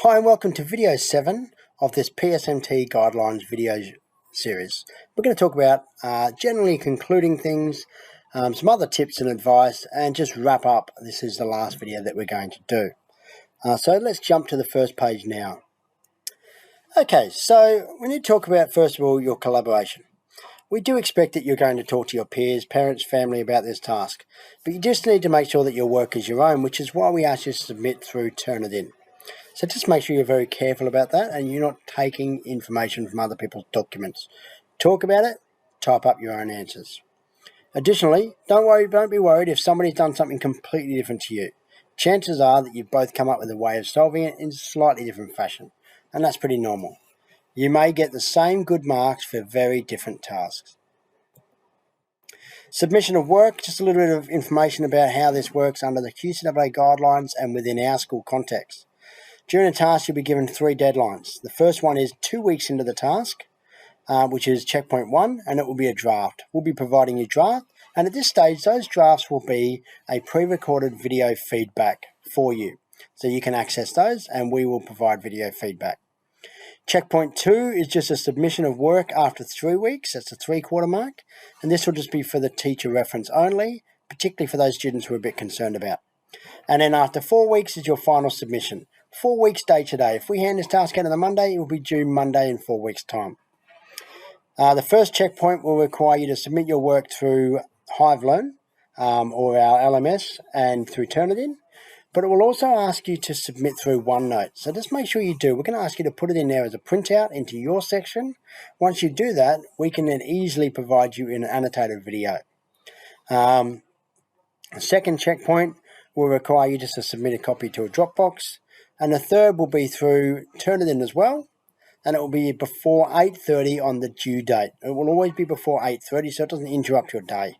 Hi and welcome to video 7 of this PSMT guidelines video series. We're going to talk about generally concluding things, some other tips and advice, and just wrap up. This is the last video that we're going to do. So let's jump to the first page now. Okay, so we need to talk about, first of all, your collaboration. We do expect that you're going to talk to your peers, parents, family about this task, but you just need to make sure that your work is your own, which is why we ask you to submit through Turnitin. So just make sure you're very careful about that and you're not taking information from other people's documents. Talk about it, type up your own answers. Additionally, don't be worried if somebody's done something completely different to you. Chances are that you've both come up with a way of solving it in a slightly different fashion, and that's pretty normal. You may get the same good marks for very different tasks. Submission of work, just a little bit of information about how this works under the QCAA guidelines and within our school context. During a task, you'll be given 3 deadlines. The first one is 2 weeks into the task, which is checkpoint 1, and it will be a draft. We'll be providing you a draft, and at this stage, those drafts will be a pre-recorded video feedback for you. So you can access those, and we will provide video feedback. Checkpoint 2 is just a submission of work after 3 weeks. That's a 3/4 mark, and this will just be for the teacher reference only, particularly for those students who are a bit concerned about. And then after 4 weeks is your final submission. 4 weeks day to day. If we hand this task out on the Monday, it will be due Monday in 4 weeks' time. The first checkpoint will require you to submit your work through HiveLearn or our LMS and through Turnitin, but it will also ask you to submit through OneNote. So just make sure you do. We're going to ask you to put it in there as a printout into your section. Once you do that, we can then easily provide you an annotated video. The second checkpoint will require you just to submit a copy to a Dropbox. And the third will be through Turnitin as well, and it will be before 8:30 on the due date. It will always be before 8:30, so it doesn't interrupt your day.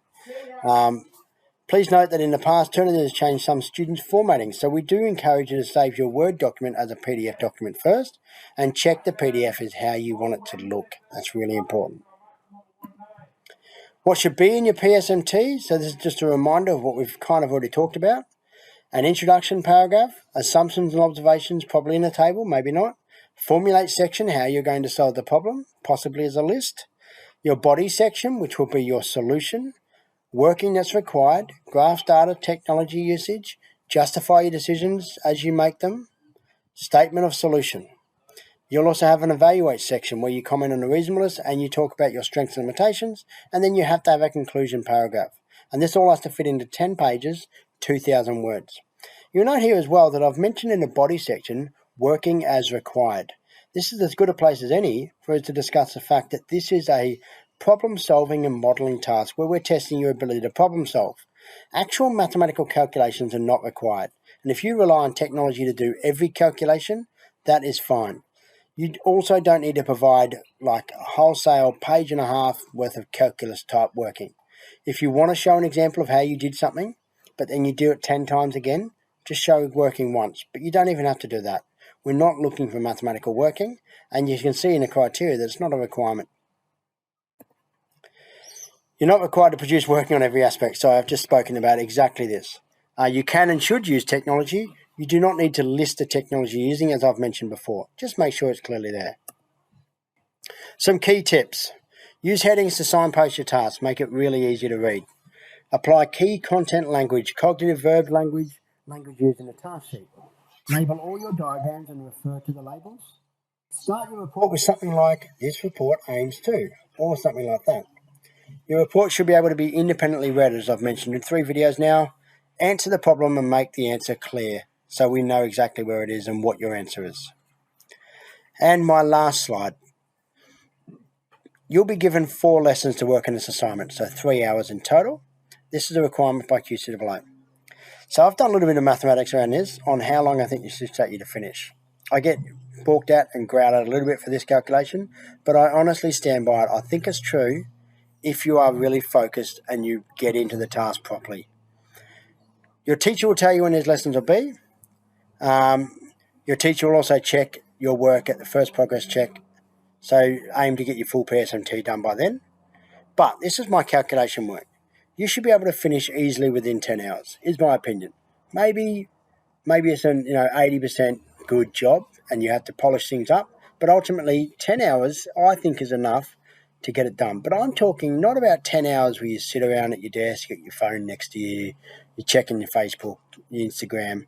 Please note that in the past, Turnitin has changed some students' formatting, so we do encourage you to save your Word document as a PDF document first, and check the PDF is how you want it to look. That's really important. What should be in your PSMT? So this is just a reminder of what we've kind of already talked about. An introduction paragraph, assumptions and observations probably in a table, maybe not. Formulate section, how you're going to solve the problem, possibly as a list. Your body section, which will be your solution. Working that's required, graphs, data, technology usage. Justify your decisions as you make them. Statement of solution. You'll also have an evaluate section where you comment on the reasonableness and you talk about your strengths and limitations, and then you have to have a conclusion paragraph. And this all has to fit into 10 pages, 2,000 words. You'll note here as well that I've mentioned in the body section, working as required. This is as good a place as any for us to discuss the fact that this is a problem-solving and modelling task where we're testing your ability to problem-solve. Actual mathematical calculations are not required. And if you rely on technology to do every calculation, that is fine. You also don't need to provide like a wholesale page and a half worth of calculus type working. If you want to show an example of how you did something, but then you do it 10 times again, just show working once. But you don't even have to do that. We're not looking for mathematical working, and you can see in the criteria that it's not a requirement. You're not required to produce working on every aspect, so I've just spoken about exactly this. You can and should use technology. You do not need to list the technology you're using, as I've mentioned before. Just make sure it's clearly there. Some key tips. Use headings to signpost your tasks. Make it really easy to read. Apply key content language, cognitive verb language used in a task sheet. Label all your diagrams and refer to the labels. Start your report with something like, this report aims to, or something like that. Your report should be able to be independently read, as I've mentioned in 3 videos now. Answer the problem and make the answer clear, so we know exactly where it is and what your answer is. And my last slide. You'll be given 4 lessons to work in this assignment, so 3 hours in total. This is a requirement by QCAA. So I've done a little bit of mathematics around this on how long I think this should take you to finish. I get balked at and growled at a little bit for this calculation, but I honestly stand by it. I think it's true if you are really focused and you get into the task properly. Your teacher will tell you when these lessons will be. Your teacher will also check your work at the first progress check, so aim to get your full PSMT done by then. But this is my calculation work. You should be able to finish easily within 10 hours, is my opinion. Maybe it's an 80% good job and you have to polish things up. But ultimately, 10 hours, I think, is enough to get it done. But I'm talking not about 10 hours where you sit around at your desk, you got your phone next to you, you're checking your Facebook, your Instagram.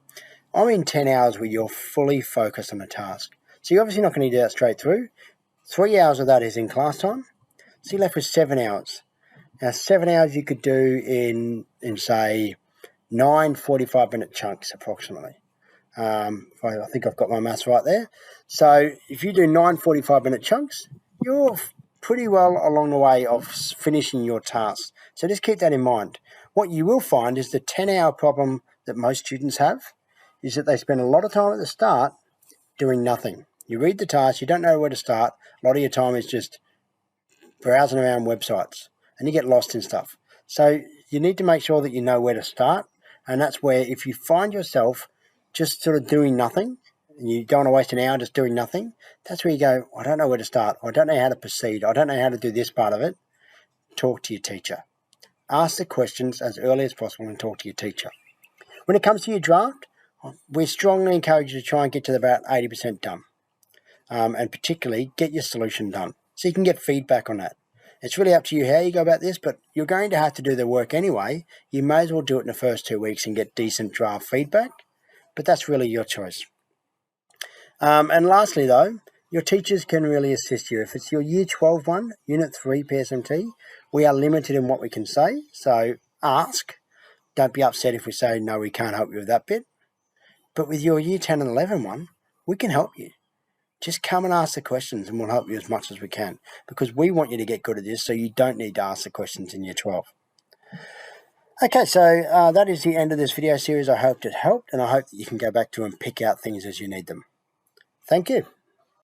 I mean 10 hours where you're fully focused on a task. So you're obviously not going to do that straight through. 3 hours of that is in class time. So you're left with 7 hours. Now, 7 hours you could do in say, 9 45-minute chunks approximately. I think I've got my maths right there. So if you do 9 45-minute chunks, you're pretty well along the way of finishing your tasks. So just keep that in mind. What you will find is the 10-hour problem that most students have is that they spend a lot of time at the start doing nothing. You read the task, you don't know where to start. A lot of your time is just browsing around websites and you get lost in stuff. So you need to make sure that you know where to start. And that's where if you find yourself just sort of doing nothing, and you don't want to waste an hour just doing nothing, that's where you go, I don't know where to start. I don't know how to proceed. I don't know how to do this part of it. Talk to your teacher. Ask the questions as early as possible and talk to your teacher. When it comes to your draft, we strongly encourage you to try and get to about 80% done. And particularly get your solution done so you can get feedback on that. It's really up to you how you go about this, but you're going to have to do the work anyway. You may as well do it in the first 2 weeks and get decent draft feedback, but that's really your choice. And lastly though, your teachers can really assist you. If it's your Year 12 one, Unit 3 PSMT, we are limited in what we can say, so ask. Don't be upset if we say, no, we can't help you with that bit. But with your Year 10 and 11 one, we can help you. Just come and ask the questions and we'll help you as much as we can because we want you to get good at this so you don't need to ask the questions in Year 12. Okay, so that is the end of this video series. I hope it helped and I hope that you can go back to and pick out things as you need them. Thank you.